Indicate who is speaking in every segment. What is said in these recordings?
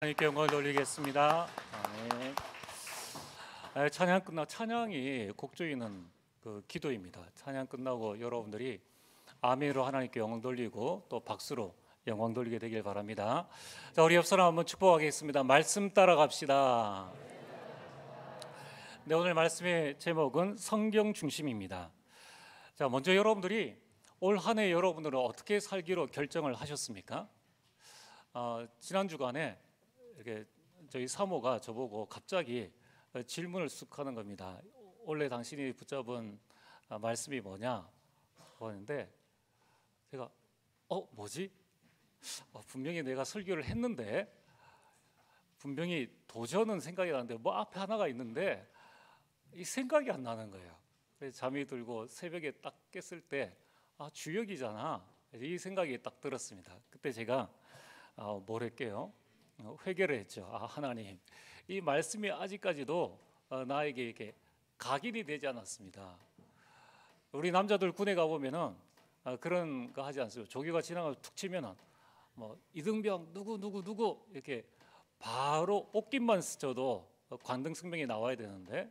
Speaker 1: 하나님께 영광을 돌리겠습니다. 찬양 끝나 찬양이 곡조이는 그 기도입니다. 찬양 끝나고 여러분들이 아멘으로 하나님께 영광 돌리고 또 박수로 영광 돌리게 되길 바랍니다. 자, 우리 옆 사람 한번 축복하겠습니다. 말씀 따라갑시다. 네, 오늘 말씀의 제목은 성경 중심입니다. 자, 먼저 여러분들이 올 한 해 여러분들은 어떻게 살기로 결정을 하셨습니까? 지난 주간에 이렇게 저희 사모가 저보고 갑자기 질문을 쑥 하는 겁니다. 원래 당신이 붙잡은 말씀이 뭐냐 하는데 제가 뭐지? 분명히 내가 설교를 했는데 분명히 도전은 생각이 나는데 뭐 앞에 하나가 있는데 이 생각이 안 나는 거예요. 그래서 잠이 들고 새벽에 딱 깼을 때 주역이잖아, 이 생각이 딱 들었습니다. 그때 제가 뭘 할게요? 회개를 했죠. 하나님, 이 말씀이 아직까지도 나에게 이렇게 각인이 되지 않았습니다. 우리 남자들 군에 가보면은 그런 거 하지 않습니까? 조교가 지나가서 툭 치면은 뭐 이등병 누구 이렇게 바로 옷깃만 스쳐도 관등 성명이 나와야 되는데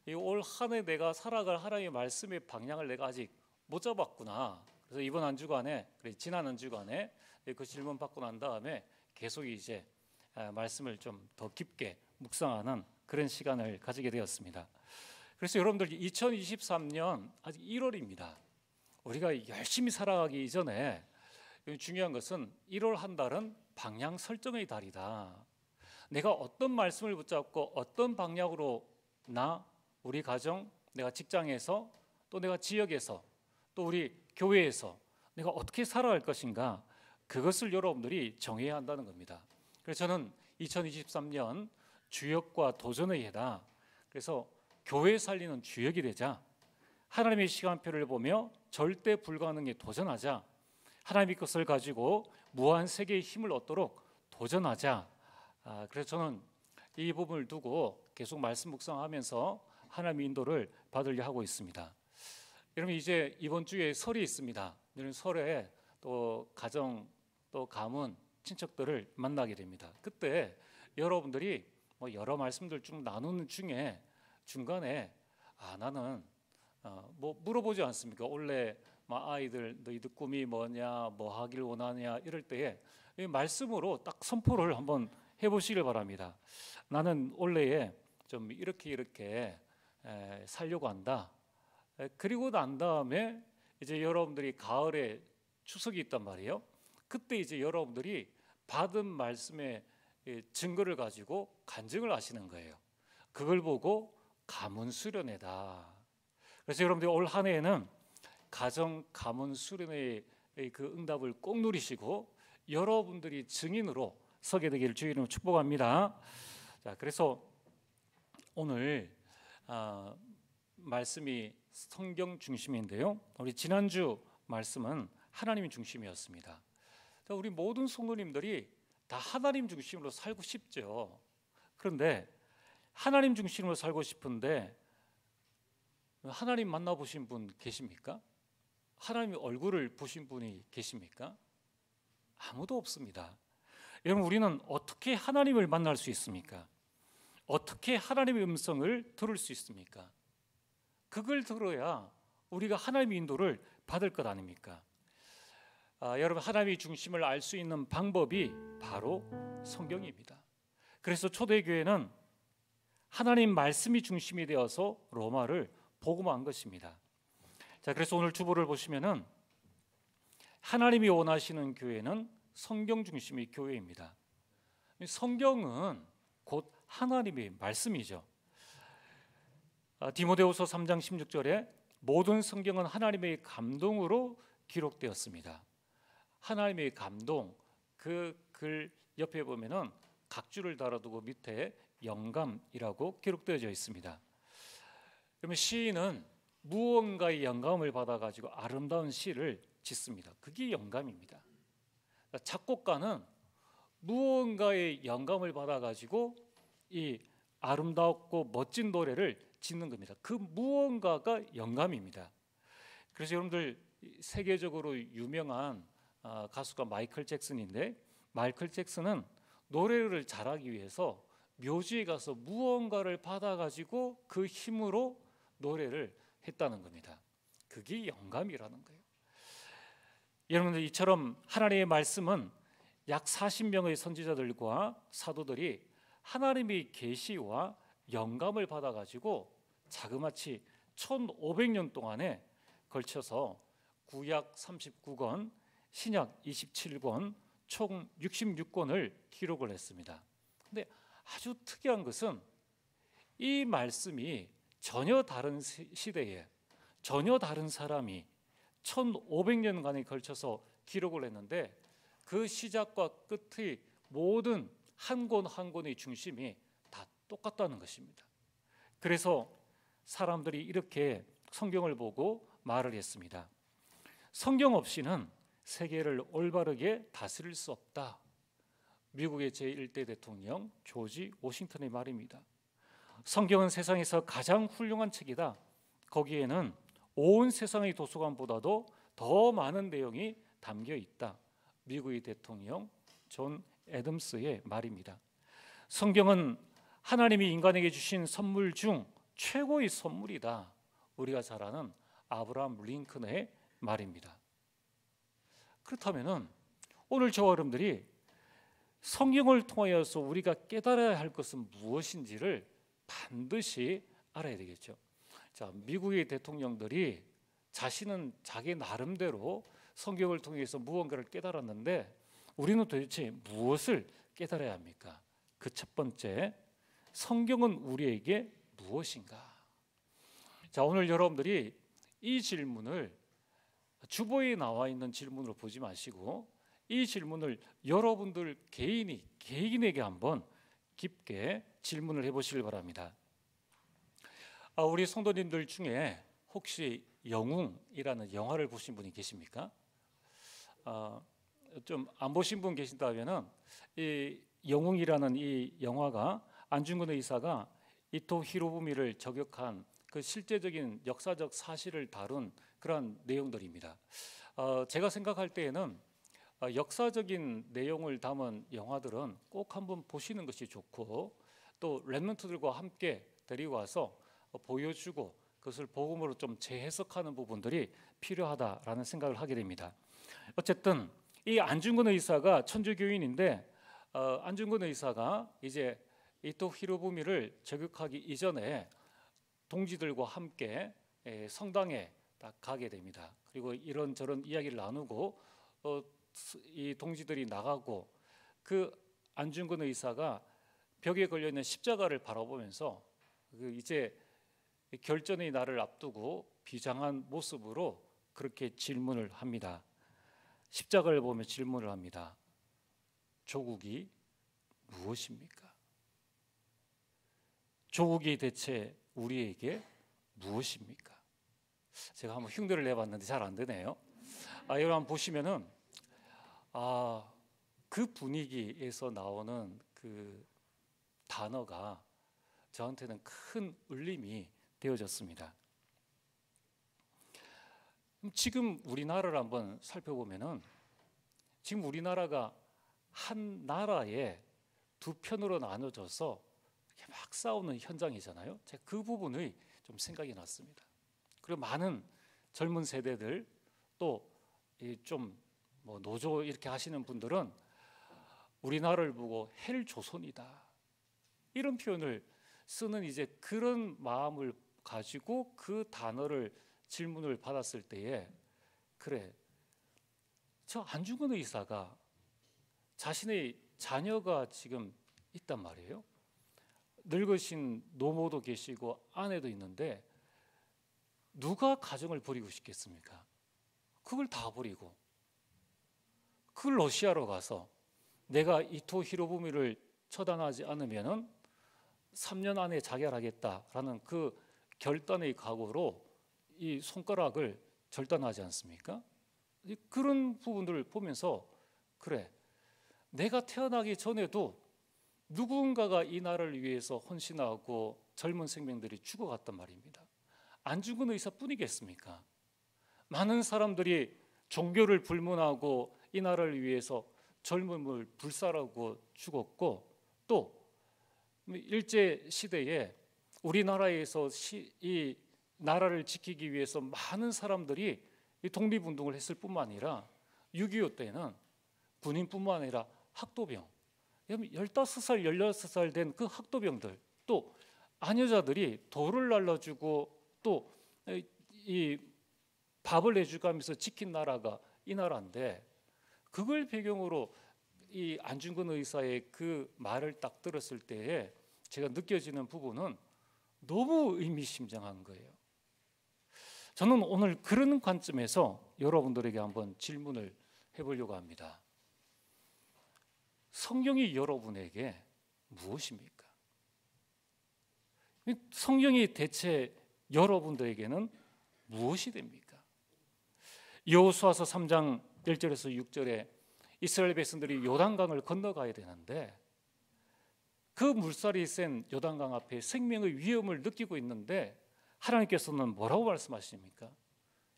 Speaker 1: 이 올 한 해 내가 살아갈 하나님의 말씀의 방향을 내가 아직 못 잡았구나. 그래서 이번 한 주간에, 지난 한 주간에 그 질문 받고 난 다음에 계속 이제 말씀을 좀 더 깊게 묵상하는 그런 시간을 가지게 되었습니다. 그래서 여러분들 2023년 아직 1월입니다. 우리가 열심히 살아가기 이전에 중요한 것은 1월 한 달은 방향 설정의 달이다. 내가 어떤 말씀을 붙잡고 어떤 방향으로 우리 가정, 내가 직장에서 또 내가 지역에서 또 우리 교회에서 내가 어떻게 살아갈 것인가, 그것을 여러분들이 정해야 한다는 겁니다. 그래서 저는 2023년 주역과 도전의 해다. 그래서 교회 살리는 주역이 되자. 하나님의 시간표를 보며 절대 불가능에 도전하자. 하나님의 것을 가지고 무한 세계의 힘을 얻도록 도전하자. 그래서 저는 이 부분을 두고 계속 말씀 묵상하면서 하나님의 인도를 받으려 하고 있습니다. 여러분, 이제 이번 주에 설이 있습니다. 이런 설에 또 가정 또 가문 친척들을 만나게 됩니다. 그때 여러분들이 뭐 여러 말씀들 좀 나누는 중에 중간에 나는 뭐 물어보지 않습니까? 원래 아이들 너희들 꿈이 뭐냐, 뭐 하길 원하냐, 이럴 때에 이 말씀으로 딱 선포를 한번 해보시길 바랍니다. 나는 원래에 좀 이렇게 살려고 한다. 그리고 난 다음에 이제 여러분들이 가을에 추석이 있단 말이에요. 그때 이제 여러분들이 받은 말씀의 증거를 가지고 간증을 하시는 거예요. 그걸 보고 가문 수련회다. 그래서 여러분들이 올 한 해에는 가정 가문 수련회의 그 응답을 꼭 누리시고 여러분들이 증인으로 서게 되기를 주의 이름으로 축복합니다. 자, 그래서 오늘 말씀이 성경 중심인데요. 우리 지난주 말씀은 하나님 중심이었습니다. 우리 모든 성도님들이 다 하나님 중심으로 살고 싶죠. 그런데 하나님 중심으로 살고 싶은데 하나님 만나보신 분 계십니까? 하나님의 얼굴을 보신 분이 계십니까? 아무도 없습니다. 여러분, 우리는 어떻게 하나님을 만날 수 있습니까? 어떻게 하나님의 음성을 들을 수 있습니까? 그걸 들어야 우리가 하나님의 인도를 받을 것 아닙니까? 여러분, 하나님의 중심을 알 수 있는 방법이 바로 성경입니다. 그래서 초대교회는 하나님 말씀이 중심이 되어서 로마를 복음화한 것입니다. 자, 그래서 오늘 주보를 보시면은 하나님이 원하시는 교회는 성경 중심의 교회입니다. 성경은 곧 하나님의 말씀이죠. 디모데후서 3장 16절에 모든 성경은 하나님의 감동으로 기록되었습니다. 하나님의 감동, 그 글 옆에 보면은 각주를 달아두고 밑에 영감이라고 기록되어져 있습니다. 그러면 시인은 무언가의 영감을 받아가지고 아름다운 시를 짓습니다. 그게 영감입니다. 작곡가는 무언가의 영감을 받아가지고 이 아름답고 멋진 노래를 짓는 겁니다. 그 무언가가 영감입니다. 그래서 여러분들 세계적으로 유명한 가수가 마이클 잭슨인데 마이클 잭슨은 노래를 잘하기 위해서 묘지에 가서 무언가를 받아가지고 그 힘으로 노래를 했다는 겁니다. 그게 영감이라는 거예요. 여러분들, 이처럼 하나님의 말씀은 약 40명의 선지자들과 사도들이 하나님의 계시와 영감을 받아가지고 자그마치 1500년 동안에 걸쳐서 구약 39권, 신약 27권, 총 66권을 기록을 했습니다. 근데 아주 특이한 것은 이 말씀이 전혀 다른 시대에 전혀 다른 사람이 1500년간에 걸쳐서 기록을 했는데 그 시작과 끝의 모든 한 권 한 권의 중심이 다 똑같다는 것입니다. 그래서 사람들이 이렇게 성경을 보고 말을 했습니다. 성경 없이는 세계를 올바르게 다스릴 수 없다. 미국의 제1대 대통령 조지 워싱턴의 말입니다. 성경은 세상에서 가장 훌륭한 책이다. 거기에는 온 세상의 도서관보다도 더 많은 내용이 담겨 있다. 미국의 대통령 존 애덤스의 말입니다. 성경은 하나님이 인간에게 주신 선물 중 최고의 선물이다. 우리가 잘 아는 아브라함 링컨의 말입니다. 그렇다면 오늘 저와 여러분들이 성경을 통하여서 우리가 깨달아야 할 것은 무엇인지를 반드시 알아야 되겠죠. 자, 미국의 대통령들이 자신은 자기 나름대로 성경을 통해서 무언가를 깨달았는데 우리는 도대체 무엇을 깨달아야 합니까? 그 첫 번째, 성경은 우리에게 무엇인가? 자, 오늘 여러분들이 이 질문을 주보에 나와 있는 질문으로 보지 마시고 이 질문을 여러분들 개인에게 한번 깊게 질문을 해보시길 바랍니다. 우리 성도님들 중에 혹시 영웅이라는 영화를 보신 분이 계십니까? 좀 안 보신 분 계신다면은 이 영웅이라는 이 영화가 안중근 의사가 이토 히로부미를 저격한 그 실제적인 역사적 사실을 다룬 그런 내용들입니다. 제가 생각할 때에는 역사적인 내용을 담은 영화들은 꼭 한번 보시는 것이 좋고 또 랩런트들과 함께 데리고 와서 보여주고 그것을 복음으로 좀 재해석하는 부분들이 필요하다라는 생각을 하게 됩니다. 어쨌든 이 안중근 의사가 천주교인인데 안중근 의사가 이제 이토 히로부미를 저격하기 이전에 동지들과 함께 성당에 딱 가게 됩니다. 그리고 이런저런 이야기를 나누고 이 동지들이 나가고 그 안중근 의사가 벽에 걸려 있는 십자가를 바라보면서 이제 결전의 날을 앞두고 비장한 모습으로 그렇게 질문을 합니다. 십자가를 보며 질문을 합니다. 조국이 무엇입니까? 조국이 대체 우리에게 무엇입니까? 제가 한번 흉내를 내봤는데 잘 안 되네요. 여러분 한번 보시면은 그 분위기에서 나오는 그 단어가 저한테는 큰 울림이 되어졌습니다. 지금 우리나라를 한번 살펴보면은 지금 우리나라가 한 나라에 두 편으로 나눠져서 이렇게 막 싸우는 현장이잖아요. 제가 그 부분이 좀 생각이 났습니다. 그리고 많은 젊은 세대들 또 좀 뭐 노조 이렇게 하시는 분들은 우리나라를 보고 헬조선이다 이런 표현을 쓰는 이제 그런 마음을 가지고 그 단어를 질문을 받았을 때에 그래, 저 안중근 의사가 자신의 자녀가 지금 있단 말이에요. 늙으신 노모도 계시고 아내도 있는데 누가 가정을 버리고 싶겠습니까? 그걸 다 버리고 그 러시아로 가서 내가 이토 히로부미를 처단하지 않으면은 3년 안에 자결하겠다라는 그 결단의 각오로 이 손가락을 절단하지 않습니까? 그런 부분들을 보면서 그래, 내가 태어나기 전에도 누군가가 이 나라를 위해서 헌신하고 젊은 생명들이 죽어갔단 말입니다. 안중근 의사뿐이겠습니까? 많은 사람들이 종교를 불문하고 이 나라를 위해서 젊음을 불살하고 죽었고, 또 일제 시대에 우리나라에서 이 나라를 지키기 위해서 많은 사람들이 이 독립운동을 했을 뿐만 아니라 6.25 때는 군인뿐만 아니라 학도병, 15살, 16살 된 그 학도병들, 또 아녀자들이 돌을 날라주고 또 이 밥을 내주고 하면서 지킨 나라가 이 나라인데, 그걸 배경으로 이 안중근 의사의 그 말을 딱 들었을 때에 제가 느껴지는 부분은 너무 의미심장한 거예요. 저는 오늘 그런 관점에서 여러분들에게 한번 질문을 해보려고 합니다. 성경이 여러분에게 무엇입니까? 성경이 대체 여러분들에게는 무엇이 됩니까? 여호수아서 3장 1절에서 6절에 이스라엘 백성들이 요단강을 건너가야 되는데, 그 물살이 센 요단강 앞에 생명의 위험을 느끼고 있는데 하나님께서는 뭐라고 말씀하십니까?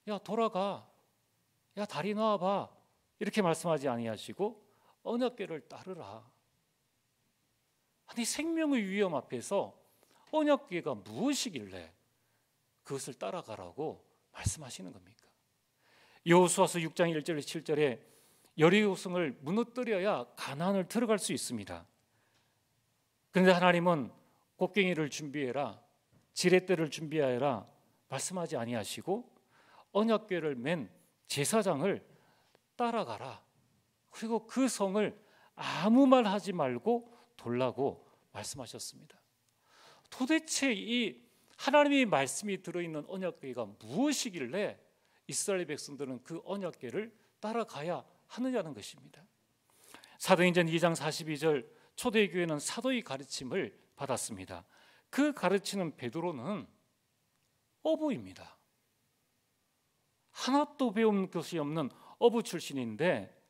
Speaker 1: 야, 돌아가, 야, 다리 놔봐, 이렇게 말씀하지 아니하시고 언약궤를 따르라. 아니, 생명의 위험 앞에서 언약궤가 무엇이길래 그것을 따라가라고 말씀하시는 겁니까? 여호수아서 6장 1절 7절에 여리고성을 무너뜨려야 가나안을 들어갈 수 있습니다. 그런데 하나님은 곡괭이를 준비해라, 지렛대를 준비하여라 말씀하지 아니하시고 언약궤를 맨 제사장을 따라가라, 그리고 그 성을 아무 말 하지 말고 돌라고 말씀하셨습니다. 도대체 이 하나님의 말씀이 들어있는 언약궤가 무엇이길래 이스라엘 백성들은 그 언약궤를 따라가야 하느냐는 것입니다. 사도행전 2장 42절, 초대교회는 사도의 가르침을 받았습니다. 그 가르치는 베드로는 어부입니다. 하나도 배운 것이 없는 어부 출신인데,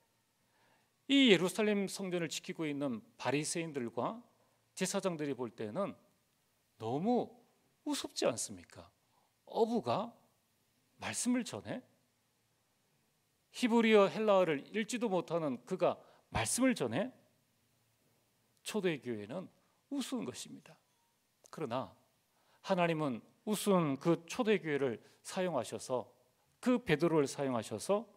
Speaker 1: 이 예루살렘 성전을 지키고 있는 바리새인들과 제사장들이 볼 때는 너무 우습지 않습니까? 어부가 말씀을 전해? 히브리어 헬라어를 읽지도 못하는 그가 말씀을 전해? 초대교회는 우스운 것입니다. 그러나 하나님은 우스운 그 초대교회를 사용하셔서, 그 베드로를 사용하셔서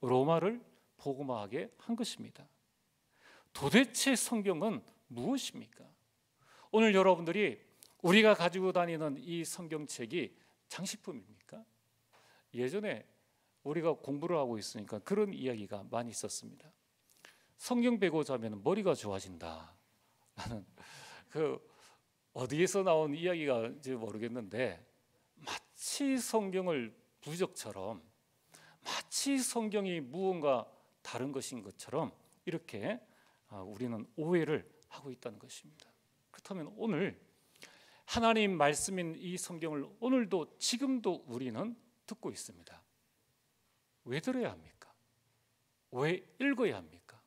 Speaker 1: 로마를 복음화하게 한 것입니다. 도대체 성경은 무엇입니까? 오늘 여러분들이 우리가 가지고 다니는 이 성경책이 장식품입니까? 예전에 우리가 공부를 하고 있으니까 그런 이야기가 많이 있었습니다. 성경 배고 자면 머리가 좋아진다. 나는 그 어디에서 나온 이야기가 모르겠는데, 마치 성경을 부적처럼, 마치 성경이 무언가 다른 것인 것처럼 이렇게 우리는 오해를 하고 있다는 것입니다. 그렇다면 오늘 하나님 말씀인 이 성경을 오늘도 지금도 우리는 듣고 있습니다. 왜 들어야 합니까? 왜 읽어야 합니까?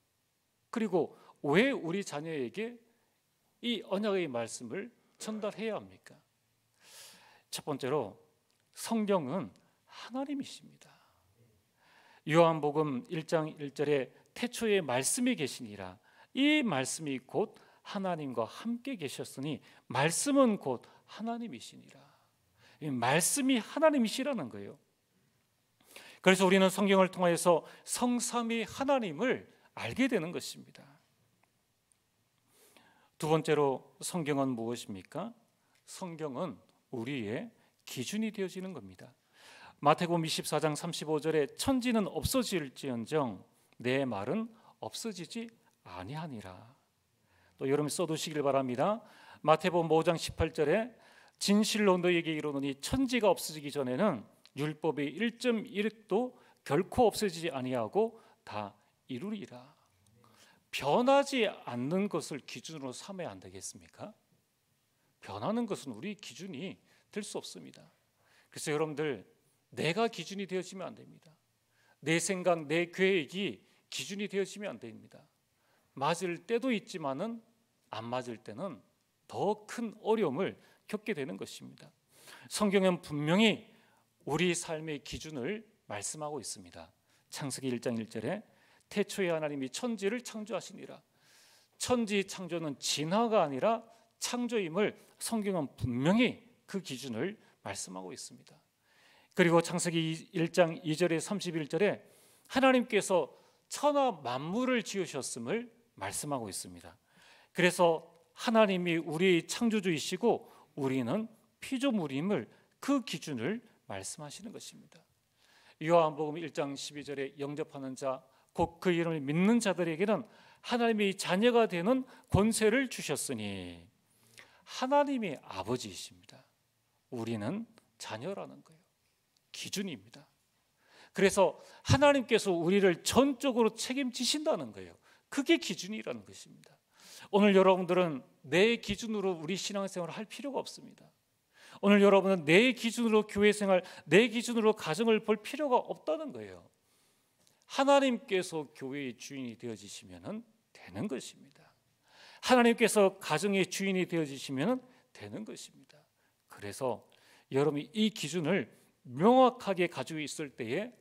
Speaker 1: 그리고 왜 우리 자녀에게 이 언약의 말씀을 전달해야 합니까? 첫 번째로, 성경은 하나님이십니다. 요한복음 1장 1절에 태초에 말씀이 계시니라, 이 말씀이 곧 하나님과 함께 계셨으니 말씀은 곧 하나님이시니라. 이 말씀이 하나님이시라는 거예요. 그래서 우리는 성경을 통해서 성삼위 하나님을 알게 되는 것입니다. 두 번째로, 성경은 무엇입니까? 성경은 우리의 기준이 되어지는 겁니다. 마태복음 24장 35절에 천지는 없어질지언정 내 말은 없어지지 아니하니라. 또 여러분 써두시길 바랍니다. 마태복음 5장 18절에 진실로 너희에게 이르노니 천지가 없어지기 전에는 율법의 1.1획도 결코 없어지지 아니하고 다 이루리라. 변하지 않는 것을 기준으로 삼아야 안 되겠습니까? 변하는 것은 우리 기준이 될 수 없습니다. 그래서 여러분들, 내가 기준이 되어지면 안 됩니다. 내 생각, 내 계획이 기준이 되어지면 안 됩니다. 맞을 때도 있지만은 안 맞을 때는 더 큰 어려움을 겪게 되는 것입니다. 성경은 분명히 우리 삶의 기준을 말씀하고 있습니다. 창세기 1장 1절에 태초에 하나님이 천지를 창조하시니라. 천지 창조는 진화가 아니라 창조임을 성경은 분명히 그 기준을 말씀하고 있습니다. 그리고 창세기 1장 2절에 31절에 하나님께서 천하 만물을 지으셨음을 말씀하고 있습니다. 그래서 하나님이 우리의 창조주이시고 우리는 피조물임을 그 기준을 말씀하시는 것입니다. 요한복음 1장 12절에 영접하는 자 곧 그 이름을 믿는 자들에게는 하나님의 자녀가 되는 권세를 주셨으니 하나님이 아버지이십니다. 우리는 자녀라는 거예요. 기준입니다. 그래서 하나님께서 우리를 전적으로 책임지신다는 거예요. 그게 기준이라는 것입니다. 오늘 여러분들은 내 기준으로 우리 신앙생활을 할 필요가 없습니다. 오늘 여러분은 내 기준으로 교회생활, 내 기준으로 가정을 볼 필요가 없다는 거예요. 하나님께서 교회의 주인이 되어지시면 되는 것입니다. 하나님께서 가정의 주인이 되어지시면 되는 것입니다. 그래서 여러분이 이 기준을 명확하게 가지고 있을 때에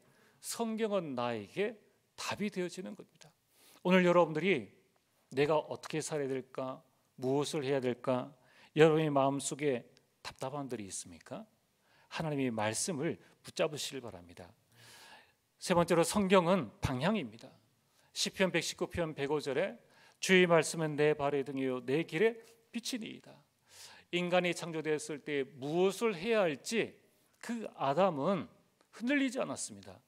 Speaker 1: 성경은 나에게 답이 되어지는 겁니다. 오늘 여러분들이 내가 어떻게 살아야 될까? 무엇을 해야 될까? 여러분의 마음속에 답답한 들이 있습니까? 하나님의 말씀을 붙잡으시길 바랍니다. 세 번째로 성경은 방향입니다. 시편 119편 105절에 주의 말씀은 내 발의 등이요 내 길에 빛이니이다. 인간이 창조되었을 때 무엇을 해야 할지 그 아담은 흔들리지 않았습니다.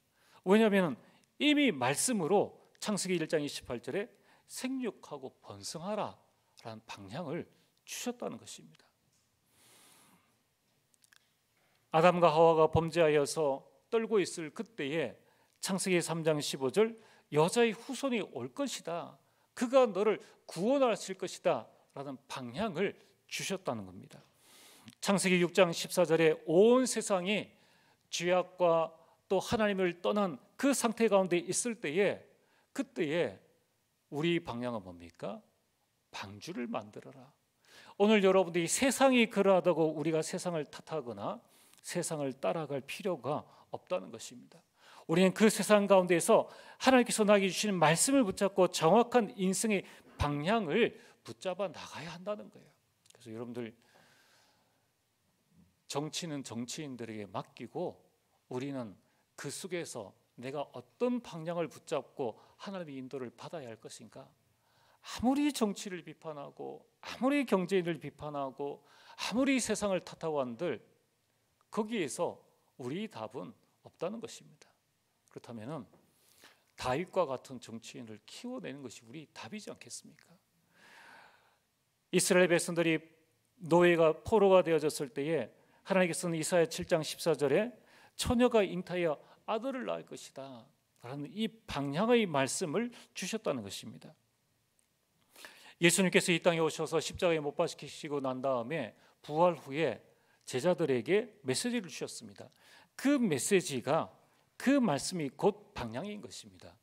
Speaker 1: 왜냐하면 이미 말씀으로 창세기 1장 28절에 생육하고 번성하라 라는 방향을 주셨다는 것입니다. 아담과 하와가 범죄하여서 떨고 있을 그때에 창세기 3장 15절 여자의 후손이 올 것이다. 그가 너를 구원하실 것이다 라는 방향을 주셨다는 겁니다. 창세기 6장 14절에 온 세상이 죄악과 또 하나님을 떠난 그 상태 가운데 있을 때에 그때에 우리 방향은 뭡니까? 방주를 만들어라. 오늘 여러분들이 세상이 그러하다고 우리가 세상을 탓하거나 세상을 따라갈 필요가 없다는 것입니다. 우리는 그 세상 가운데에서 하나님께서 나에게 주시는 말씀을 붙잡고 정확한 인생의 방향을 붙잡아 나가야 한다는 거예요. 그래서 여러분들 정치는 정치인들에게 맡기고 우리는 그 속에서 내가 어떤 방향을 붙잡고 하나님의 인도를 받아야 할 것인가? 아무리 정치를 비판하고 아무리 경제인을 비판하고 아무리 세상을 탓하고 한들 거기에서 우리 답은 없다는 것입니다. 그렇다면 다윗과 같은 정치인을 키워내는 것이 우리 답이지 않겠습니까? 이스라엘 백성들이 노예가 포로가 되어졌을 때에 하나님께서는 이사야 7장 14절에 처녀가 잉타하여 아들을 낳을 것이다 라는 이 방향의 말씀을 주셨다는 것입니다. 예수님께서 이 땅에 오셔서 십자가에 못 박히시고 난 다음에 부활 후에 제자들에게 메시지를 주셨습니다. 그 메시지가 그 말씀이 곧 방향인 것입니다.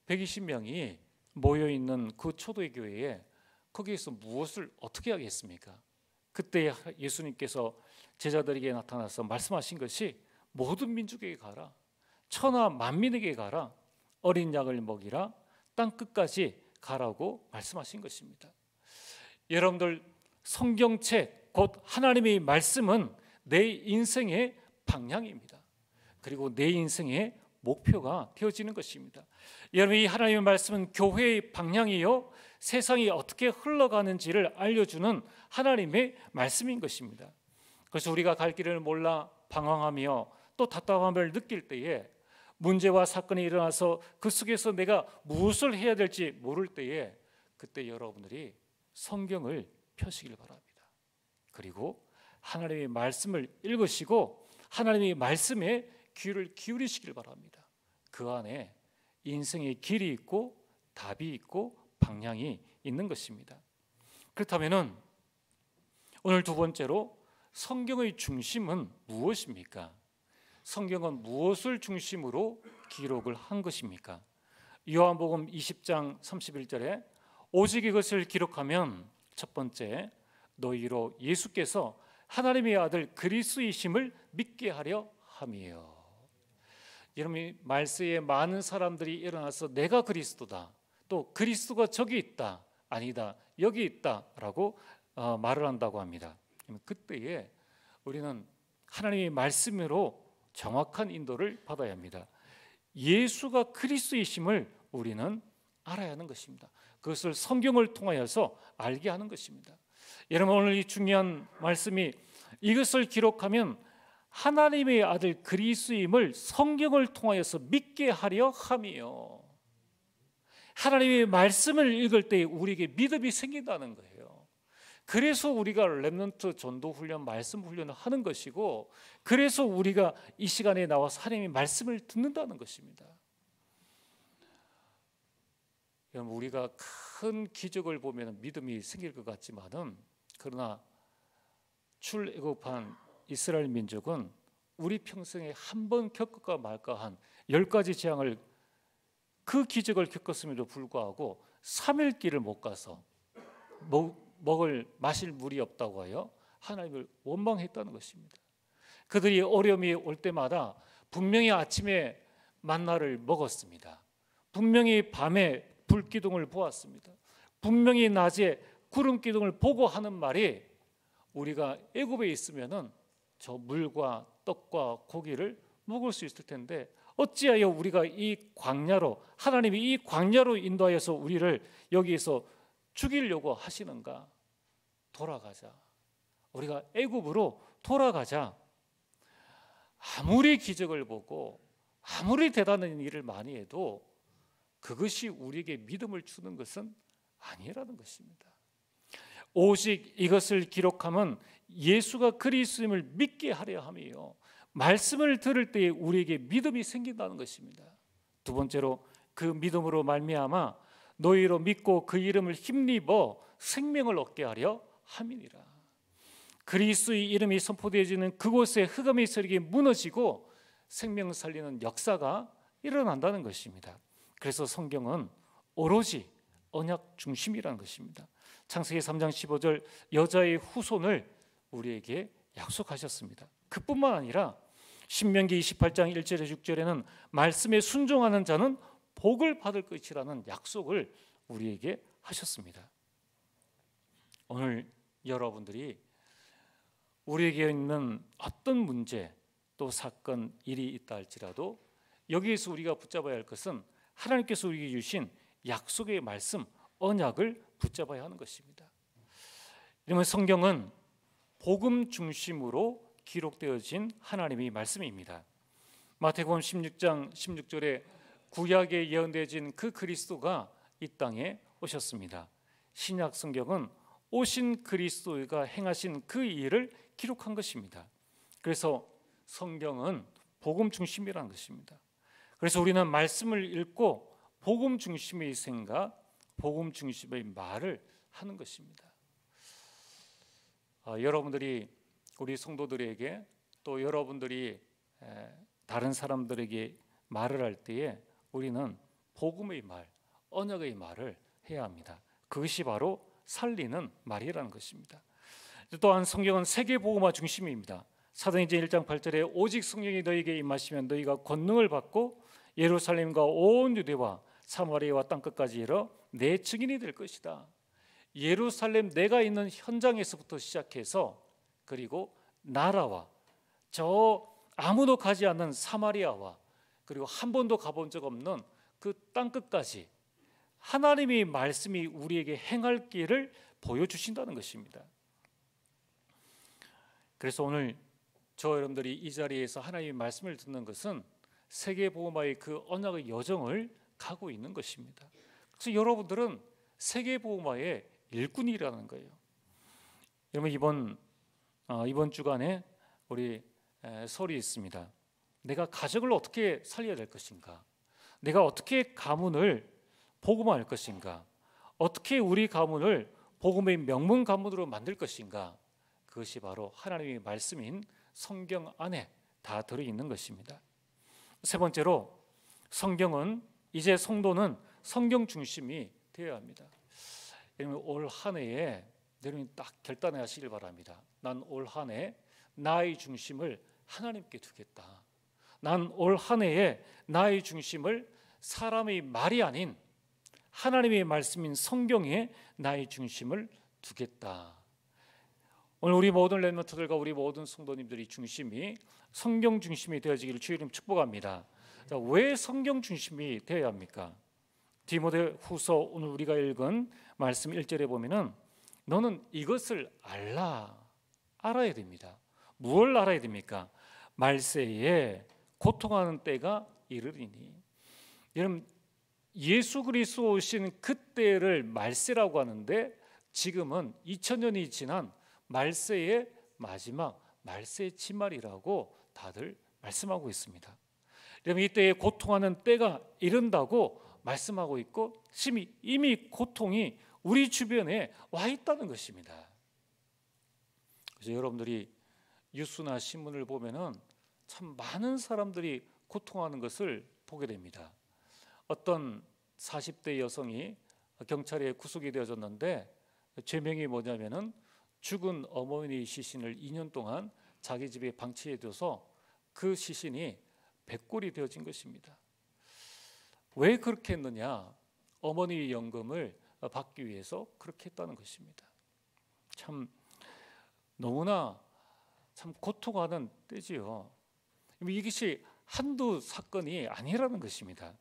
Speaker 1: 120명이 모여있는 그 초대의 교회에 거기에서 무엇을 어떻게 하겠습니까? 그때 예수님께서 제자들에게 나타나서 말씀하신 것이 모든 민족에게 가라, 천하 만민에게 가라, 어린 양을 먹이라, 땅 끝까지 가라고 말씀하신 것입니다. 여러분들 성경책 곧 하나님의 말씀은 내 인생의 방향입니다. 그리고 내 인생의 목표가 되어지는 것입니다. 여러분 이 하나님의 말씀은 교회의 방향이요 세상이 어떻게 흘러가는지를 알려주는 하나님의 말씀인 것입니다. 그래서 우리가 갈 길을 몰라 방황하며 또 답답함을 느낄 때에 문제와 사건이 일어나서 그 속에서 내가 무엇을 해야 될지 모를 때에 그때 여러분들이 성경을 펴시길 바랍니다. 그리고 하나님의 말씀을 읽으시고 하나님의 말씀에 귀를 기울이시길 바랍니다. 그 안에 인생의 길이 있고 답이 있고 방향이 있는 것입니다. 그렇다면 오늘 두 번째로 성경의 중심은 무엇입니까? 성경은 무엇을 중심으로 기록을 한 것입니까? 요한복음 20장 31절에 오직 이것을 기록하면 첫 번째 너희로 예수께서 하나님의 아들 그리스도이심을 믿게 하려 함이에요. 여러분이 말세에 많은 사람들이 일어나서 내가 그리스도다, 또 그리스도가 저기 있다, 아니다, 여기 있다라고 말을 한다고 합니다. 그때에 우리는 하나님의 말씀으로 정확한 인도를 받아야 합니다. 예수가 그리스도이심을 우리는 알아야 하는 것입니다. 그것을 성경을 통하여서 알게 하는 것입니다. 여러분, 오늘 이 중요한 말씀이 이것을 기록하면 하나님의 아들 그리스도임을 성경을 통하여서 믿게 하려 함이요. 하나님의 말씀을 읽을 때 우리에게 믿음이 생긴다는 거예요. 그래서 우리가 렘넌트 전도 훈련, 말씀 훈련을 하는 것이고, 그래서 우리가 이 시간에 나와서 하나님의 말씀을 듣는다는 것입니다. 여러분, 우리가 큰 기적을 보면 믿음이 생길 것 같지만은, 그러나 출애굽한 이스라엘 민족은 우리 평생에 한 번 겪을까 말까한 10가지 재앙을, 그 기적을 겪었음에도 불구하고 3일 길을 못 가서 마실 물이 없다고 하여 하나님을 원망했다는 것입니다. 그들이 어려움이 올 때마다 분명히 아침에 만나를 먹었습니다. 분명히 밤에 불기둥을 보았습니다. 분명히 낮에 구름 기둥을 보고 하는 말이, 우리가 애굽에 있으면은 저 물과 떡과 고기를 먹을 수 있을 텐데 어찌하여 우리가 이 광야로, 하나님이 이 광야로 인도하여서 우리를 여기에서 죽이려고 하시는가? 돌아가자. 우리가 애굽으로 돌아가자. 아무리 기적을 보고 아무리 대단한 일을 많이 해도 그것이 우리에게 믿음을 주는 것은 아니라는 것입니다. 오직 이것을 기록하면 예수가 그리스도임을 믿게 하려 함이요, 말씀을 들을 때에 우리에게 믿음이 생긴다는 것입니다. 두 번째로, 그 믿음으로 말미암아 너희로 믿고 그 이름을 힘입어 생명을 얻게 하려 함이니라. 그리스도의 이름이 선포되어지는 그곳에 흑암의 세력이 무너지고 생명 살리는 역사가 일어난다는 것입니다. 그래서 성경은 오로지 언약 중심이라는 것입니다. 창세기 3장 15절, 여자의 후손을 우리에게 약속하셨습니다. 그뿐만 아니라 신명기 28장 1절에 6절에는 말씀에 순종하는 자는 복을 받을 것이라는 약속을 우리에게 하셨습니다. 오늘 여러분들이 우리에게 있는 어떤 문제, 또 사건, 일이 있다 할지라도 여기에서 우리가 붙잡아야 할 것은 하나님께서 우리에게 주신 약속의 말씀, 언약을 붙잡아야 하는 것입니다. 왜냐하면 성경은 복음 중심으로 기록되어진 하나님의 말씀입니다. 마태복음 16장 16절에 구약에 예언되어진 그 그리스도가 이 땅에 오셨습니다. 신약 성경은 오신 그리스도가 행하신 그 일을 기록한 것입니다. 그래서 성경은 복음 중심이라는 것입니다. 그래서 우리는 말씀을 읽고 복음 중심의 생각, 복음 중심의 말을 하는 것입니다. 여러분들이 우리 성도들에게, 또 여러분들이 다른 사람들에게 말을 할 때에 우리는 복음의 말, 언약의 말을 해야 합니다. 그것이 바로 살리는 말이라는 것입니다. 또한 성경은 세계복음화 중심입니다. 사도행전 1장 8절에 오직 성령이 너희에게 임하시면 너희가 권능을 받고 예루살렘과 온 유대와 사마리아와 땅끝까지 이르러 내 증인이 될 것이다. 예루살렘, 내가 있는 현장에서부터 시작해서, 그리고 나라와 저 아무도 가지 않는 사마리아와, 그리고 한 번도 가본 적 없는 그 땅끝까지 하나님의 말씀이 우리에게 행할 길을 보여주신다는 것입니다. 그래서 오늘 저 여러분들이 이 자리에서 하나님의 말씀을 듣는 것은 세계복음화의 그 언약의 여정을 가고 있는 것입니다. 그래서 여러분들은 세계복음화의 일꾼이라는 거예요. 여러분, 이번 주간에 우리 설이 있습니다. 내가 가족을 어떻게 살려야 될 것인가? 내가 어떻게 가문을 복음화할 것인가? 어떻게 우리 가문을 복음의 명문 가문으로 만들 것인가? 그것이 바로 하나님의 말씀인 성경 안에 다 들어있는 것입니다. 세 번째로, 성경은, 이제 성도는 성경 중심이 되어야 합니다. 여러분, 올 한 해에 여러분이 딱 결단해 하시길 바랍니다. 난 올 한 해 나의 중심을 하나님께 두겠다. 난 올 한 해에 나의 중심을 사람의 말이 아닌 하나님의 말씀인 성경에 나의 중심을 두겠다. 오늘 우리 모든 렘넌트들과 우리 모든 성도님들이 중심이 성경 중심이 되어지기를 주의 이름 축복합니다. 자, 왜 성경 중심이 되어야 합니까? 디모데후서 오늘 우리가 읽은 말씀 1절에 보면은 너는 이것을 알아야 됩니다. 무엇을 알아야 됩니까? 말세에 고통하는 때가 이르리니. 여러분, 예수 그리스도 오신 그때를 말세라고 하는데 지금은 2000년이 지난 말세의 마지막, 말세의 치말이라고 다들 말씀하고 있습니다. 여러분, 이때에 고통하는 때가 이른다고 말씀하고 있고 이미 고통이 우리 주변에 와 있다는 것입니다. 그래서 여러분들이 뉴스나 신문을 보면은 참 많은 사람들이 고통하는 것을 보게 됩니다. 어떤 40대 여성이 경찰에 구속이 되어졌는데 죄명이 뭐냐면은 죽은 어머니 시신을 2년 동안 자기 집에 방치해둬서 그 시신이 백골이 되어진 것입니다. 왜 그렇게 했느냐? 어머니 연금을 받기 위해서 그렇게 했다는 것입니다. 참 너무나 참 고통하는 때지요. 이것이 한두 사건이 아니라는 것입니다.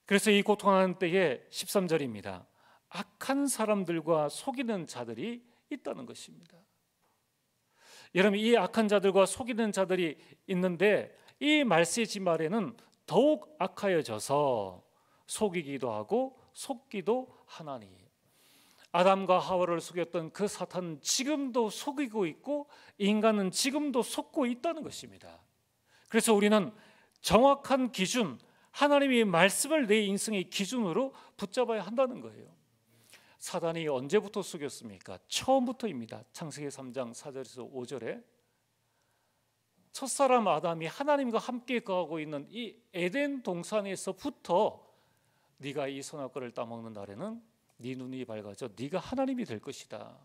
Speaker 1: 그래서 이 고통하는 때에 13절입니다. 악한 사람들과 속이는 자들이 있다는 것입니다. 여러분, 이 악한 자들과 속이는 자들이 있는데 이 말세지 말에는 더욱 악하여져서 속이기도 하고 속기도 하나니. 아담과 하와를 속였던 그 사탄은 지금도 속이고 있고 인간은 지금도 속고 있다는 것입니다. 그래서 우리는 정확한 기준, 하나님의 말씀을 내 인생의 기준으로 붙잡아야 한다는 거예요. 사단이 언제부터 속였습니까? 처음부터입니다. 창세기 3장 4절에서 5절에 첫사람 아담이 하나님과 함께 거하고 있는 이 에덴 동산에서부터 네가 이 선악과를 따먹는 날에는 네 눈이 밝아져 네가 하나님이 될 것이다.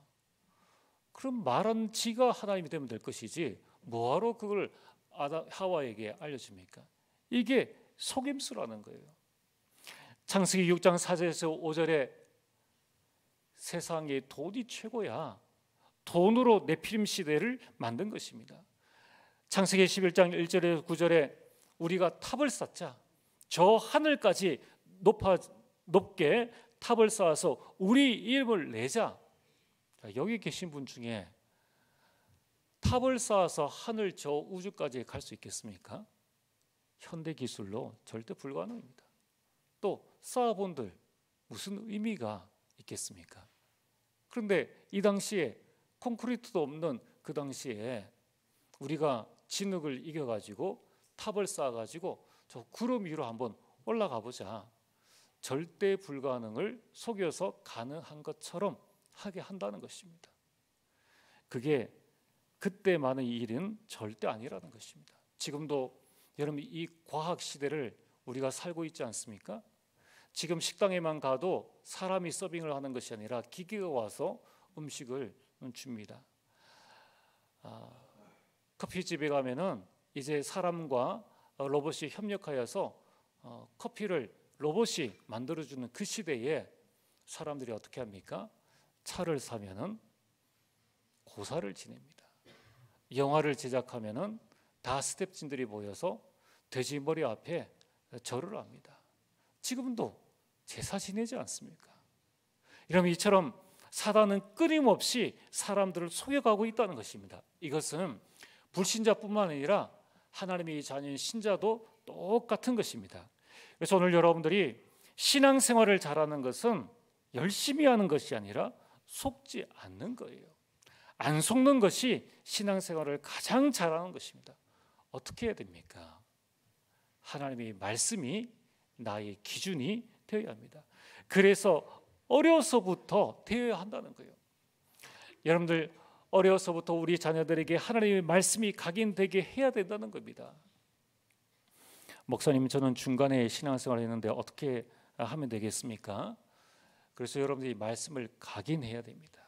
Speaker 1: 그럼 말은 지가 하나님이 되면 될 것이지 뭐하러 그걸 하와에게 알려줍니까? 이게 속임수라는 거예요. 창세기 6장 4절에서 5절에 세상에 돈이 최고야. 돈으로 네피림 시대를 만든 것입니다. 창세기 11장 1절에서 9절에 우리가 탑을 쌓자. 저 하늘까지 높게 탑을 쌓아서 우리 이름을 내자. 여기 계신 분 중에 탑을 쌓아서 하늘 저 우주까지 갈 수 있겠습니까? 현대 기술로 절대 불가능합니다. 또 쌓아본들 무슨 의미가 있겠습니까? 그런데 이 당시에 콘크리트도 없는 그 당시에 우리가 진흙을 이겨가지고 탑을 쌓아가지고 저 구름 위로 한번 올라가 보자. 절대 불가능을 속여서 가능한 것처럼 하게 한다는 것입니다. 그게 그때만의 일은 절대 아니라는 것입니다. 지금도 여러분 이 과학 시대를 우리가 살고 있지 않습니까? 지금 식당에만 가도 사람이 서빙을 하는 것이 아니라 기계가 와서 음식을 줍니다. 커피집에 가면은 이제 사람과 로봇이 협력하여서 커피를 로봇이 만들어주는 그 시대에 사람들이 어떻게 합니까? 차를 사면은 고사를 지냅니다. 영화를 제작하면은 다 스태프진들이 모여서 돼지 머리 앞에 절을 합니다. 지금도 제사 지내지 않습니까? 이러면 이처럼 사단은 끊임없이 사람들을 속여가고 있다는 것입니다. 이것은 불신자뿐만 아니라 하나님의 자녀인 신자도 똑같은 것입니다. 그래서 오늘 여러분들이 신앙생활을 잘하는 것은 열심히 하는 것이 아니라 속지 않는 거예요. 안 속는 것이 신앙생활을 가장 잘하는 것입니다. 어떻게 해야 됩니까? 하나님의 말씀이 나의 기준이 되어야 합니다. 그래서 어려서부터 되어야 한다는 거예요. 여러분들 어려서부터 우리 자녀들에게 하나님의 말씀이 각인되게 해야 된다는 겁니다. 목사님, 저는 중간에 신앙생활을 했는데 어떻게 하면 되겠습니까? 그래서 여러분들이 말씀을 각인해야 됩니다.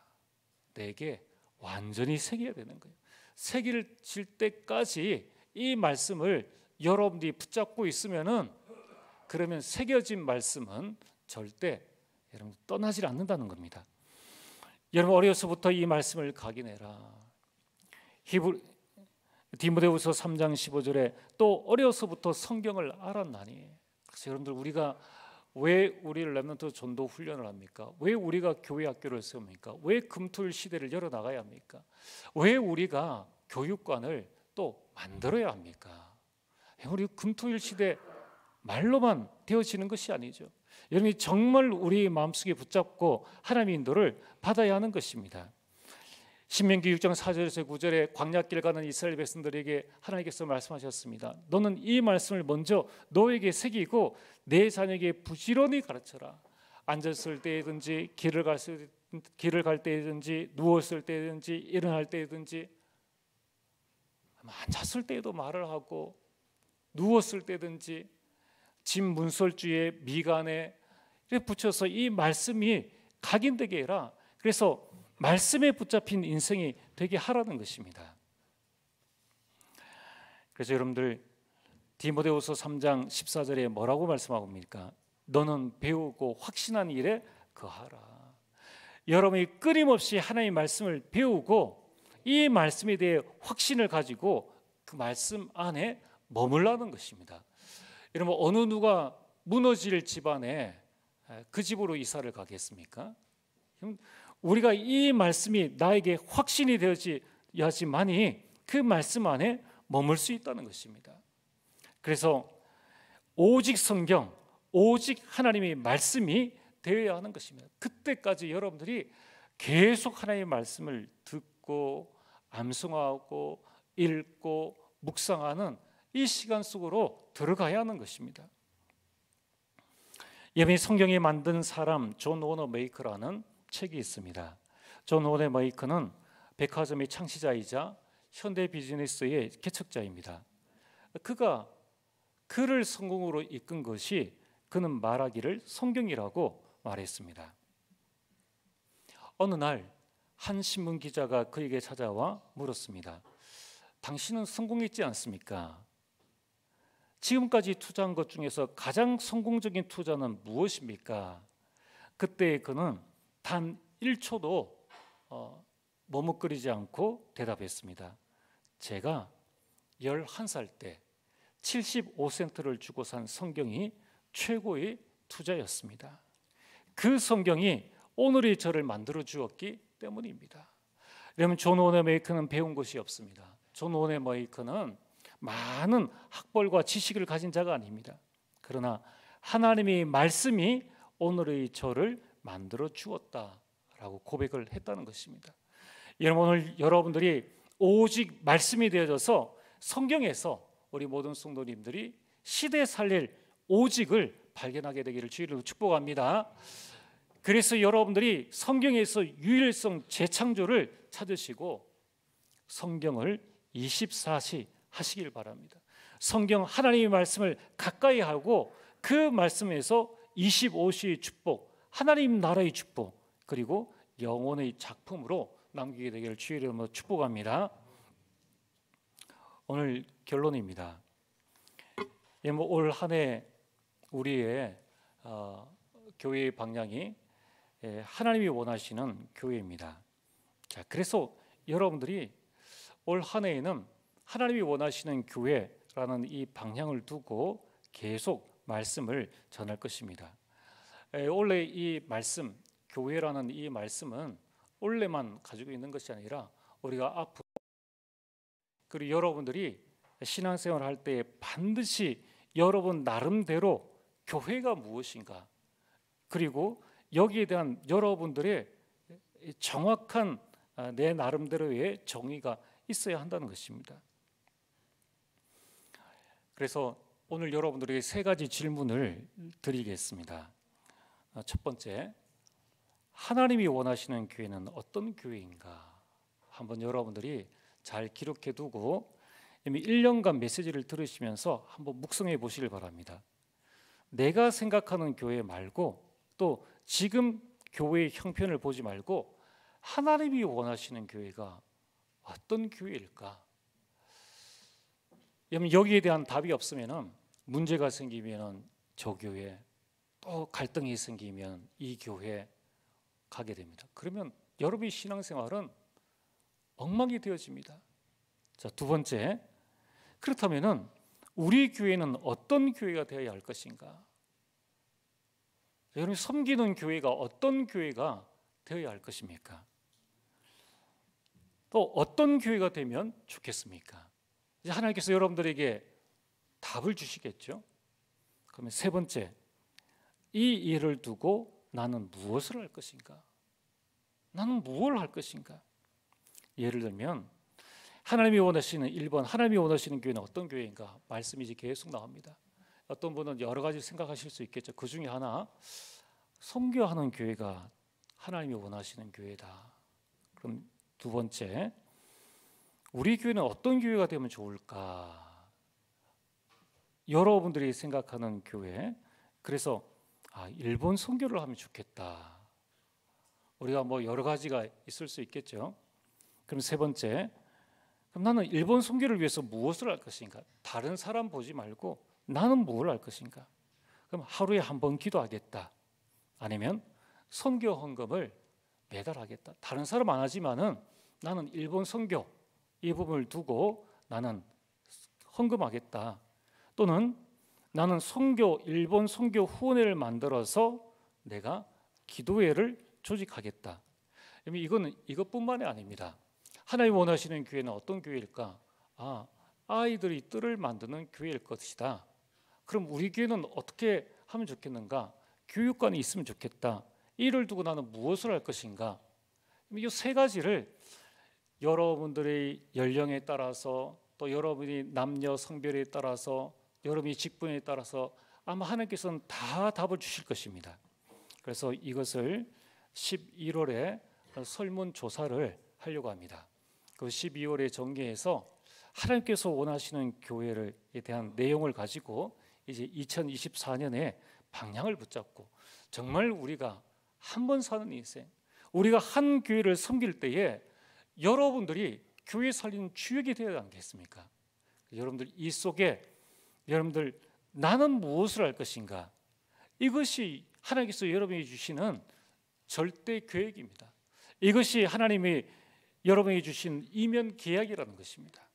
Speaker 1: 내게 완전히 새겨야 되는 거예요. 새길 질 때까지 이 말씀을 여러분들이 붙잡고 있으면은 그러면 새겨진 말씀은 절대 여러분 떠나질 않는다는 겁니다. 여러분 어려서부터 이 말씀을 각인해라. 디모데후서 3장 15절에 또 어려서부터 성경을 알았나니. 그래서 여러분들 우리가 왜 우리를 렘넌트 전도 훈련을 합니까? 왜 우리가 교회 학교를 세웁니까? 왜 금토일 시대를 열어나가야 합니까? 왜 우리가 교육관을 또 만들어야 합니까? 우리 금토일 시대 말로만 되어지는 것이 아니죠. 여러분이 정말 우리 마음속에 붙잡고 하나님의 인도를 받아야 하는 것입니다. 신명기 6장 4절에서 9절에 광야길 가는 이스라엘 백성들에게 하나님께서 말씀하셨습니다. 너는 이 말씀을 먼저 너에게 새기고 내 자녀에게 부지런히 가르쳐라. 앉았을 때든지 길을 갈 때든지 누웠을 때든지 일어날 때든지 앉았을 때에도 말을 하고 누웠을 때든지 집 문설주에 미간에 붙여서 이 말씀이 각인되게 해라. 그래서 말씀에 붙잡힌 인생이 되게 하라는 것입니다. 그래서 여러분들 디모데후서 3장 14절에 뭐라고 말씀하고 있습니까? 너는 배우고 확신한 일에 거하라. 여러분이 끊임없이 하나님의 말씀을 배우고 이 말씀에 대해 확신을 가지고 그 말씀 안에 머물라는 것입니다. 여러분 어느 누가 무너질 집안에 그 집으로 이사를 가겠습니까? 우리가 이 말씀이 나에게 확신이 되어야지만이 그 말씀 안에 머물 수 있다는 것입니다. 그래서 오직 성경, 오직 하나님의 말씀이 되어야 하는 것입니다. 그때까지 여러분들이 계속 하나님의 말씀을 듣고 암송하고 읽고 묵상하는 이 시간 속으로 들어가야 하는 것입니다. 여러분이 성경에 만든 사람 존 워너 메이커라는 책이 있습니다. 존 워너 메이커는 백화점의 창시자이자 현대 비즈니스의 개척자입니다. 그가 그를 성공으로 이끈 것이 그는 말하기를 성경이라고 말했습니다. 어느 날 한 신문 기자가 그에게 찾아와 물었습니다. 당신은 성공했지 않습니까? 지금까지 투자한 것 중에서 가장 성공적인 투자는 무엇입니까? 그때 그는 단 1초도 머뭇거리지 않고 대답했습니다. 제가 11살 때 75센트를 주고 산 성경이 최고의 투자였습니다. 그 성경이 오늘의 저를 만들어 주었기 때문입니다. 여러분 존 워너 메이커는 배운 것이 없습니다. 존 워너 메이커는 많은 학벌과 지식을 가진 자가 아닙니다. 그러나 하나님의 말씀이 오늘의 저를 만들어 주었다라고 고백을 했다는 것입니다. 여러분 오늘 여러분들이 오직 말씀이 되어져서 성경에서 우리 모든 성도님들이 시대 살릴 오직을 발견하게 되기를 주의로 축복합니다. 그래서 여러분들이 성경에서 유일성 재창조를 찾으시고 성경을 24시 하시길 바랍니다. 성경 하나님의 말씀을 가까이 하고 그 말씀에서 25시의 축복, 하나님 나라의 축복, 그리고 영혼의 작품으로 남기게 되기를 주의 이름으로 축복합니다. 오늘 결론입니다. 올 한 해 우리의 교회의 방향이 하나님이 원하시는 교회입니다. 자, 그래서 여러분들이 올 한 해에는 하나님이 원하시는 교회라는 이 방향을 두고 계속 말씀을 전할 것입니다. 원래 이 말씀, 교회라는 이 말씀은 원래만 가지고 있는 것이 아니라 우리가 앞으로 그리고 여러분들이 신앙생활을 할 때 반드시 여러분 나름대로 교회가 무엇인가, 그리고 여기에 대한 여러분들의 정확한 내 나름대로의 정의가 있어야 한다는 것입니다. 그래서 오늘 여러분들에게 세 가지 질문을 드리겠습니다. 첫 번째, 하나님이 원하시는 교회는 어떤 교회인가? 한번 여러분들이 잘 기록해 두고 이미 1년간 메시지를 들으시면서 한번 묵상해 보시길 바랍니다. 내가 생각하는 교회 말고 또 지금 교회의 형편을 보지 말고 하나님이 원하시는 교회가 어떤 교회일까? 여러분 여기에 대한 답이 없으면은 문제가 생기면은 저 교회, 또 갈등이 생기면 이 교회 가게 됩니다. 그러면 여러분의 신앙생활은 엉망이 되어집니다. 자, 두 번째, 그렇다면은 우리 교회는 어떤 교회가 되어야 할 것인가? 여러분 섬기는 교회가 어떤 교회가 되어야 할 것입니까? 또 어떤 교회가 되면 좋겠습니까? 이제 하나님께서 여러분들에게 답을 주시겠죠. 그러면 세 번째, 이 일을 두고 나는 무엇을 할 것인가? 나는 무엇을 할 것인가? 예를 들면 하나님이 원하시는 1번, 하나님이 원하시는 교회는 어떤 교회인가? 말씀이 이제 계속 나옵니다. 어떤 분은 여러 가지 생각하실 수 있겠죠. 그 중에 하나, 선교하는 교회가 하나님이 원하시는 교회다. 그럼 두 번째, 우리 교회는 어떤 교회가 되면 좋을까? 여러분들이 생각하는 교회, 그래서 일본 선교를 하면 좋겠다. 우리가 뭐 여러 가지가 있을 수 있겠죠. 그럼 세 번째, 그럼 나는 일본 선교를 위해서 무엇을 할 것인가? 다른 사람 보지 말고 나는 무엇을 할 것인가? 그럼 하루에 한 번 기도하겠다. 아니면 선교 헌금을 매달 하겠다. 다른 사람 안 하지만은 나는 일본 선교 이 부분을 두고 나는 헌금하겠다. 또는 나는 일본 선교 후원회를 만들어서 내가 기도회를 조직하겠다. 이거는 이것뿐만이 아닙니다. 하나님 원하시는 교회는 어떤 교회일까? 아이들이 뜰을 만드는 교회일 것이다. 그럼 우리 교회는 어떻게 하면 좋겠는가? 교육관이 있으면 좋겠다. 이를 두고 나는 무엇을 할 것인가? 이 세 가지를 여러분들의 연령에 따라서 또 여러분이 남녀 성별에 따라서 여러분이 직분에 따라서 아마 하나님께서는 다 답을 주실 것입니다. 그래서 이것을 11월에 설문조사를 하려고 합니다. 그 12월에 정리해서 하나님께서 원하시는 교회에 대한 내용을 가지고 이제 2024년에 방향을 붙잡고 정말 우리가 한 번 사는 인생, 우리가 한 교회를 섬길 때에 여러분들이 교회 살리는 주역이 되어야 하겠습니까? 여러분들 이 속에 여러분들 나는 무엇을 할 것인가? 이것이 하나님께서 여러분이 주시는 절대 계획입니다. 이것이 하나님이 여러분이 주신 이면 계약이라는 것입니다.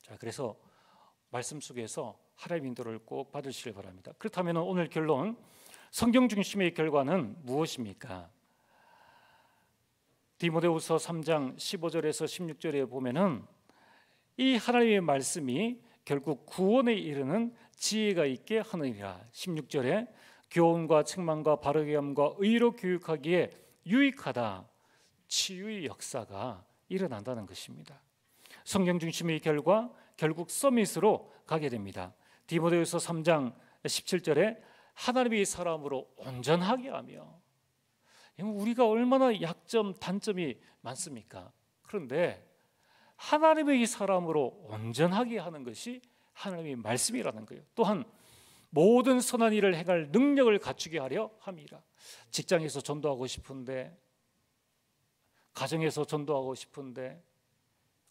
Speaker 1: 자, 그래서 말씀 속에서 하나님의 인도를 꼭 받으시길 바랍니다. 그렇다면 오늘 결론, 성경 중심의 결과는 무엇입니까? 디모데후서 3장 15절에서 16절에 보면은 이 하나님의 말씀이 결국 구원에 이르는 지혜가 있게 하느니라. 16절에 교훈과 책망과 바르게 함과 의로 교육하기에 유익하다. 치유의 역사가 일어난다는 것입니다. 성경 중심의 결과 결국 서밋으로 가게 됩니다. 디모데후서 3장 17절에 하나님의 사람으로 온전하게 하며, 우리가 얼마나 약점 단점이 많습니까? 그런데 하나님의 사람으로 온전하게 하는 것이 하나님의 말씀이라는 거예요. 또한 모든 선한 일을 행할 능력을 갖추게 하려 함이라. 직장에서 전도하고 싶은데, 가정에서 전도하고 싶은데,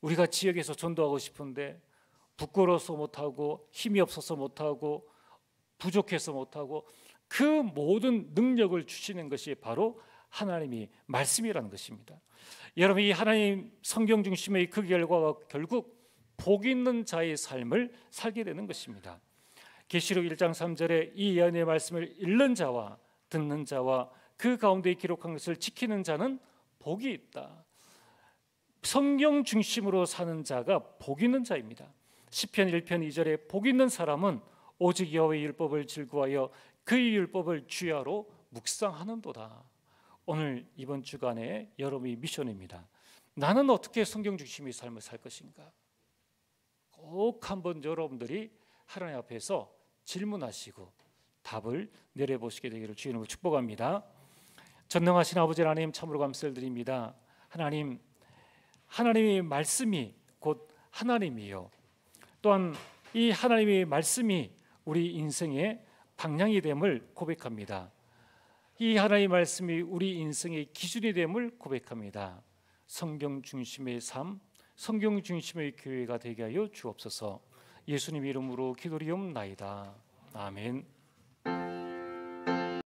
Speaker 1: 우리가 지역에서 전도하고 싶은데 부끄러워서 못하고 힘이 없어서 못하고 부족해서 못하고, 그 모든 능력을 주시는 것이 바로 하나님이 말씀이라는 것입니다. 여러분, 이 하나님 성경 중심의 그 결과가 결국 복 있는 자의 삶을 살게 되는 것입니다. 계시록 1장 3절에 이 예언의 말씀을 읽는 자와 듣는 자와 그 가운데 기록한 것을 지키는 자는 복이 있다. 성경 중심으로 사는 자가 복 있는 자입니다. 시편 1편 2절에 복 있는 사람은 오직 여호와의 율법을 즐거워하여 그의 율법을 주야로 묵상하는도다. 오늘 이번 주간에 여러분의 미션입니다. 나는 어떻게 성경 중심의 삶을 살 것인가? 꼭 한번 여러분들이 하나님 앞에서 질문하시고 답을 내려보시게 되기를 주님으로 축복합니다. 전능하신 아버지 하나님, 참으로 감사를 드립니다. 하나님, 하나님의 말씀이 곧 하나님이요, 또한 이 하나님의 말씀이 우리 인생의 방향이 됨을 고백합니다. 이 하나님의 말씀이 우리 인생의 기준이 됨을 고백합니다. 성경 중심의 삶, 성경 중심의 교회가 되게 하여 주옵소서. 예수님 이름으로 기도리옵나이다. 아멘.